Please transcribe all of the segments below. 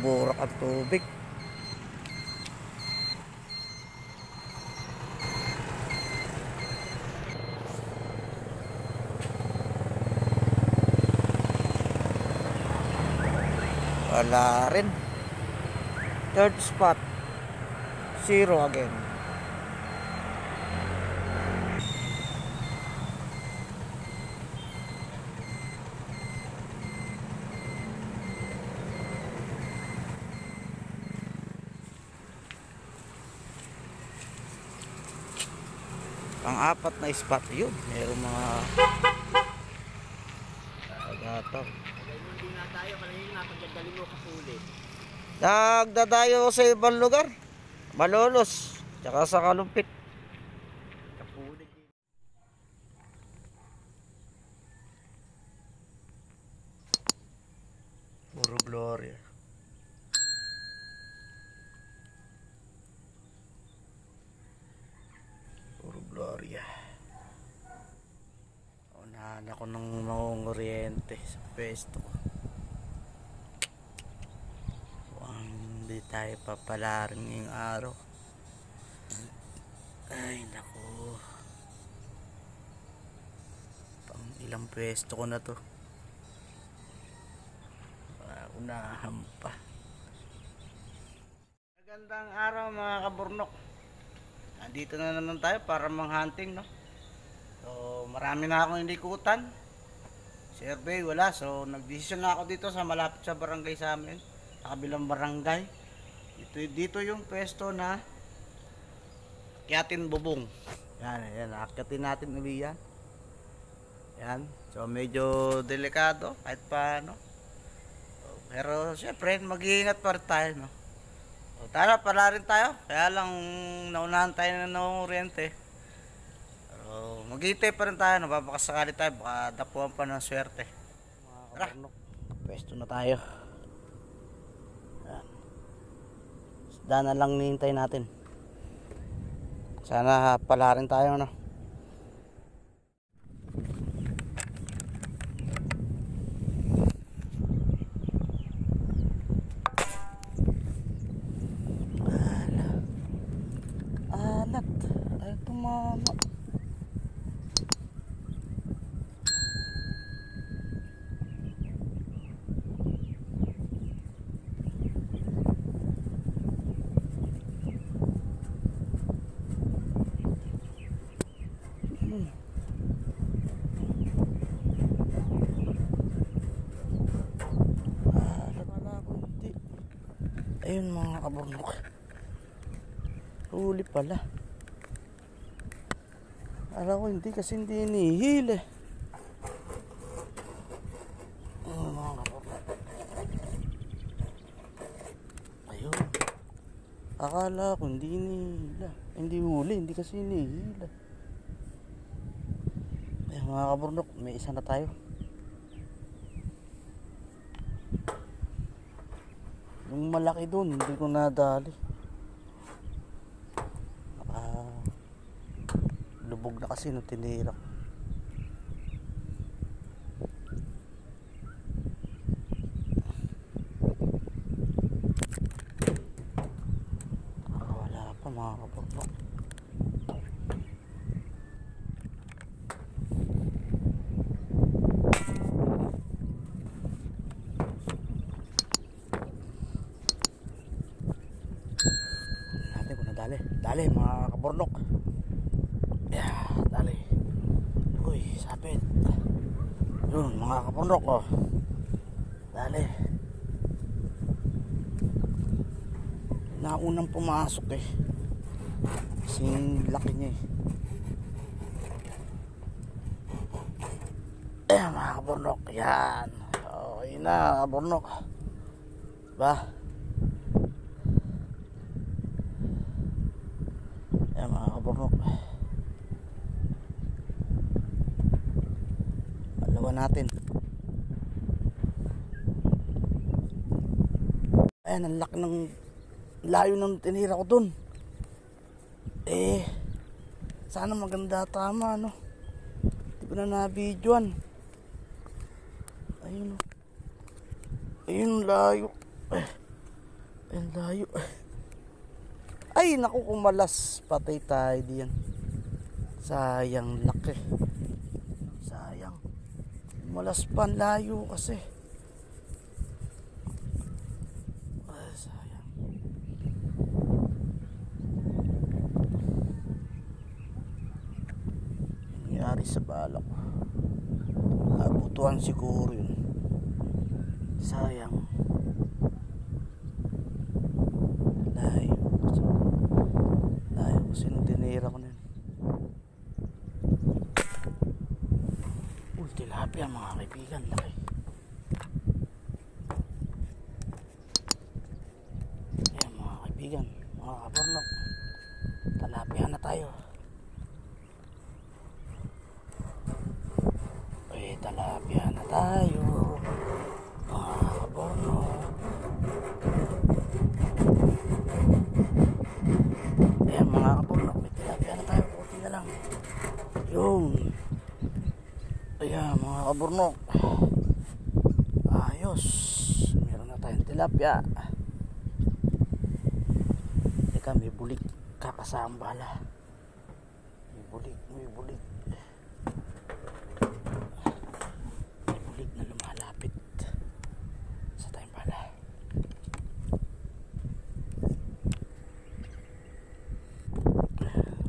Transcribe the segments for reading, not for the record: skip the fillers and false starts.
burak ang tubig. Wala rin. Third spot, 0 again. Pang-apat na spot yun. Merong mga agataw. Hindi na tayo, malahing na pagdadali mo kasuli. Nagdadayo sa ibang lugar. Malolos. Tsaka sa Kalumpit. Kapulig. Puro Gloria. Puro Gloria. Unahan ako ng mangunguriente sa pwesto ko. Hindi tayo papalarin ngayong araw. Ay naku, pang ilang pwesto ko na to. Unahan pa. Magandang araw mga kaburnok. Nandito na naman tayo para mang-hunting, no? So marami na akong inikutan. Survey wala, so nagdesisyon na ako dito sa malapit sa barangay sa amin, sa kabilang barangay. Dito yung pwesto na akyatin bubong. Yan, akyatin natin uli yan. Yan, so medyo delikado kahit paano. Pero syempre mag-iingat pa rin tayo, no? So, tara, pala rin tayo. Kaya lang naunahan tayo na nangunguriente. So, mag-iintay pa rin tayo, no? Papakasakali tayo, baka dapuan pa ng swerte. Tara, pwesto na tayo. Isda na lang nihintay natin. Sana pala rin tayo, no? Alat. Ay, tumama. Ayun mga kaburnok, huli pala. Alam ko hindi, kasi hindi inihil eh. Ayun mga kaburnok. Ayun, akala ko hindi inihila. Hindi huli, hindi kasi inihila. Ayun mga kaburnok, may isa na tayo. Yung malaki doon, hindi ko nadali. Lubog na kasi nung tinira. Wala pa mga kaburnok. Dali mga kaburnok. Yeah, dali. Uy, sapit. Yun mga kaburnok, oh. Dali. Naunang pumasok eh. Kasing laki niya eh. Eh mga kaburnok, yan. Okay na kaburnok. Ba? Mga kaburnok, alawan natin. Ayan, ang laki ng layo ng tinira ko dun. Eh, sana maganda tama, no? Di ko na na-videoan. Ayun, ayun layo. Ang layo. Ay, naku, kumalas. Patay tayo diyan. Sayang, laki. Sayang. Kumalas pa, ang layo kasi. Ay, sayang. Nangyari sa balak. Abutuan siguro yun. Sayang. Layo kasi nung tinira ko na yun. Uy, tilapia mga kaibigan, laki. Ayan mga kaibigan, mga kabornok, tilapia na tayo. Ay, tilapia na tayo mga kabornok. Ayan mga kabornok, may tilapia na tayo, puti na lang. Yun. Ayan mga kabornok, ayos, meron na tayong tilapia. Teka, may bulik, kakasambala. May bulik may bulik na lumalapit sa tayong bala.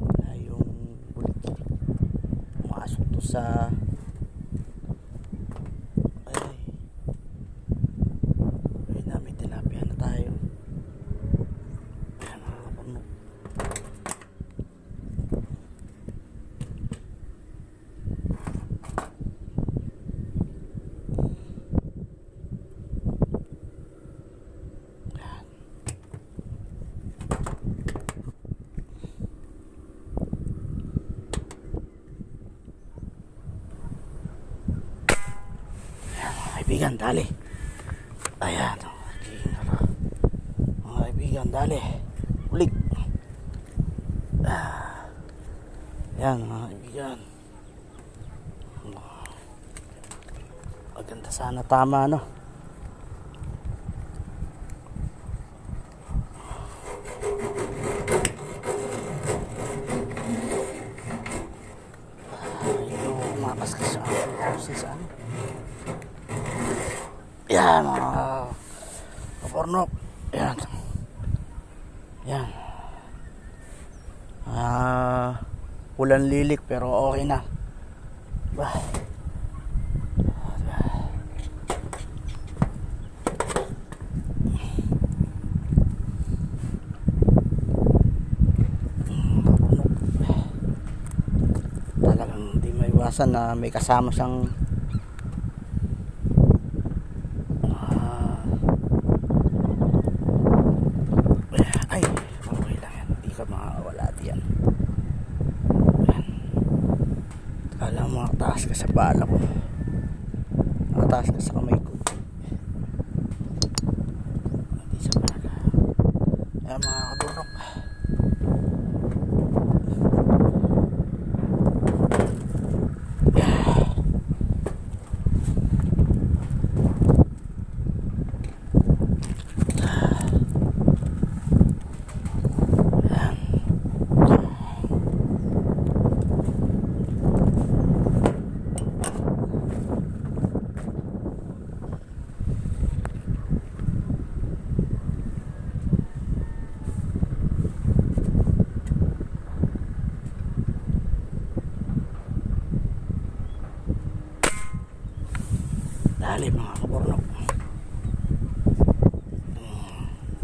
Wala yung bulik, pumasok to sa kaibigan, dali. Ayan, mga kaibigan, dali. Ulik. Ayan mga kaibigan, maganda sana tama, no? Yung umakas ka sa ano. Yan mga kabornok. Yan. Yan. Ulan lilik pero okay na. Bah. Talagang hindi maiwasan na may kasama siyang taas ka sa bala ko, taas ka sa kamay ko, hindi sa bala. Ayan mga kabornok, dali mga kabornok.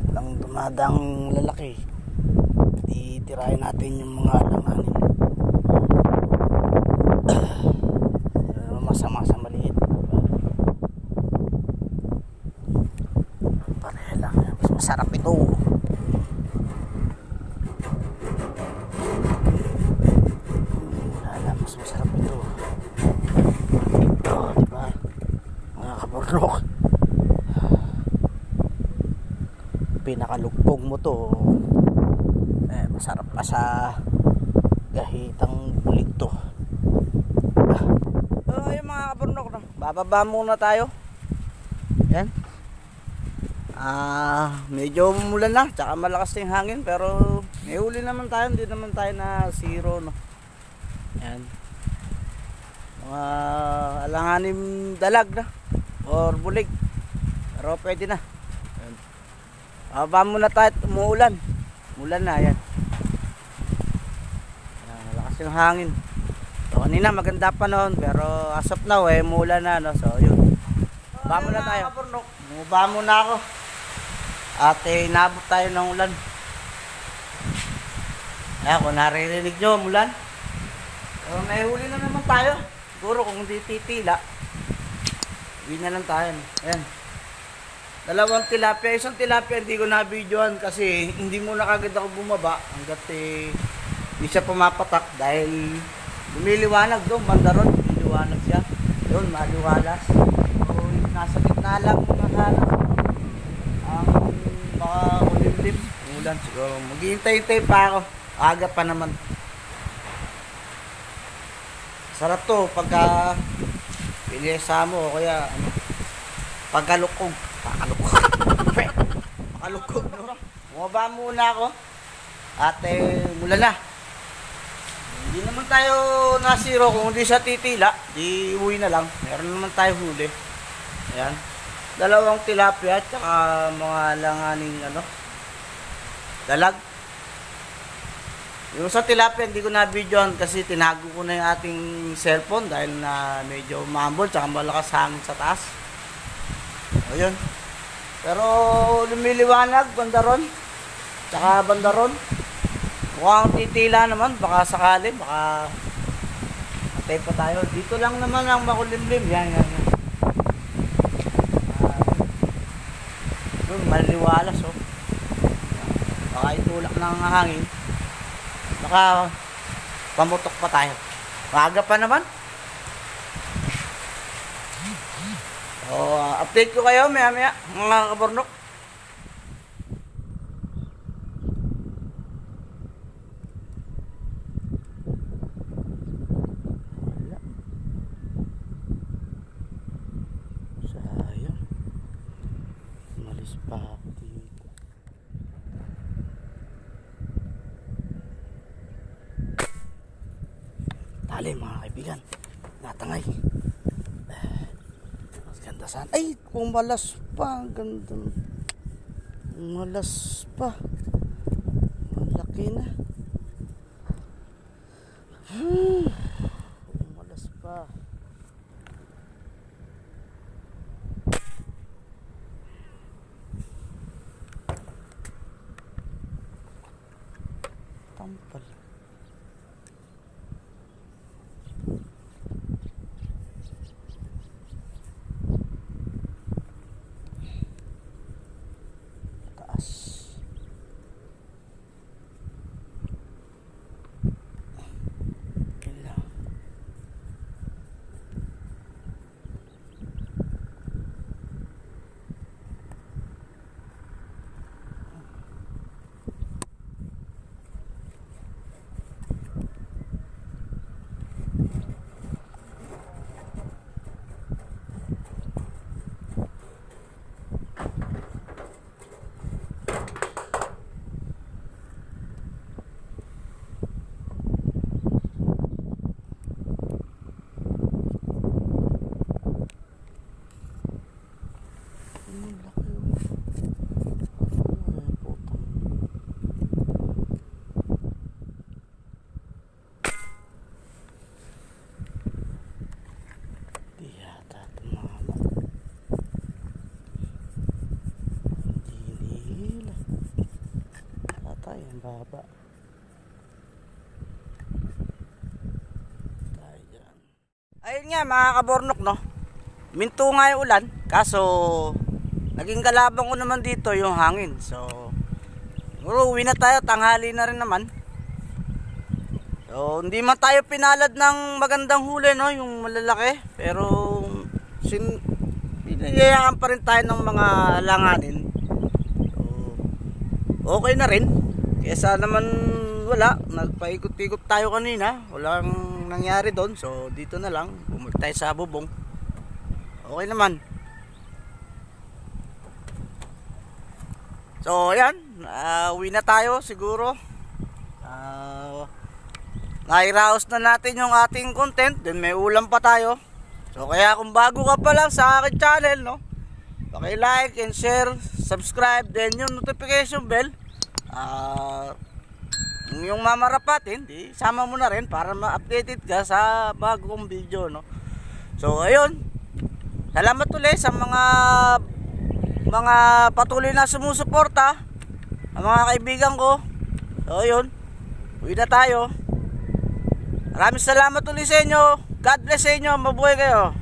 Walang dumadang lalaki, titirahin natin yung mga alanganin. Masama sa maliit, pareha lang, mas masarap ito. Mas masarap ito. Oh, diba mga kabornok, pinakalugpog mo to, masarap pa sa gahitang bulig to. Ayun mga kabornok, bababa muna tayo. Yan, Medyo umulan na, tsaka malakas na yung hangin, pero may huli naman tayo, hindi naman tayo na zero, no. Yan. Mga alanganim dalag na, or bulig. Pero pwede na. Yan. Baba muna tayo at umuulan. Umulan na, yan. Yan, malakas yung hangin. So kanina maganda pa noon, pero as of now, umuulan na, no. So yun. Baba muna tayo. Bumaba muna ako. At inabot tayo ng ulan. Ayan, kung naririnig nyo umulan. So, may huli na naman tayo. Siguro kung hindi titila, uwi na lang tayo. Ayan. Dalawang tilapia. Isang tilapia hindi ko na-videoan kasi hindi muna kagad ako bumaba hanggat hindi siya pumapatak dahil lumiliwanag doon. Bandaron, lumiliwanag siya. Doon, maliwalas. So, nasa gitna lang mga hanap. Ang baka ulimlim, ulan siguro. Maghihintay-hintay pa ako. Aga pa naman. Sarap to pagka pinesa mo o kaya ano, pagkalukog. Pakalukog, no? Bumaba muna ako. At mula na. Hindi naman tayo nasiro kung hindi siya titila. Di uwi na lang. Meron naman tayo huli. Ayan. Dalawang tilapia at saka mga langaning ano, dalag. Yung sa tilapia hindi ko na-videoan kasi tinago ko na yung ating cellphone dahil na medyo umambon tsaka malakas hangin sa taas. Ayun. Pero lumiliwanag, bandaron. Tsaka bandaron. Mukhang titila naman, baka sakali, baka matay pa tayo. Dito lang naman ang makulimlim. Yan, yan, yan. Maliwalas, oh. Baka itulak ng hangin. Baka pamutok pa tayo. Maaga pa naman. Update ko kayo maya maya mga kaburnok. Sayang. Malis pa ako dito. Tali mga kaibigan. Natangay. Mas ganda sana. Ay, pumalas pa. Ang ganda. Malas pa. Malaki na. Pumalas pa. Tampal. Taas. Kila. Ang baba. Tayo dyan. Ayun nga mga kaburnok, no? Minto nga yung ulan. Kaso naging kalabang ko naman dito yung hangin. So siguro uwi na tayo. Tanghali na rin naman. So hindi man tayo pinalad ng magandang huli, no? Yung malalaki. Pero pinayayaan pa rin tayo ng mga langanin. So okay na rin. Kesa naman wala, nagpaikot-ikot tayo kanina, walang nangyari doon. So dito na lang, bumalik tayo sa bubong. Okay naman. So ayan, uwi na tayo siguro. Nairaos na natin yung ating content, then may ulam pa tayo. So kaya kung bago ka pa lang sa akin channel, no, paki-like and share, subscribe, then yung notification bell, yung mamarapatin, di sama mo na rin para ma-updated ka sa bagong video, no. So ayun, salamat ulit sa mga patuloy na sumusuporta, ang mga kaibigan ko. So ayun, uwi na tayo. Maraming salamat ulit sa inyo. God bless sa inyo. Mabuhay kayo.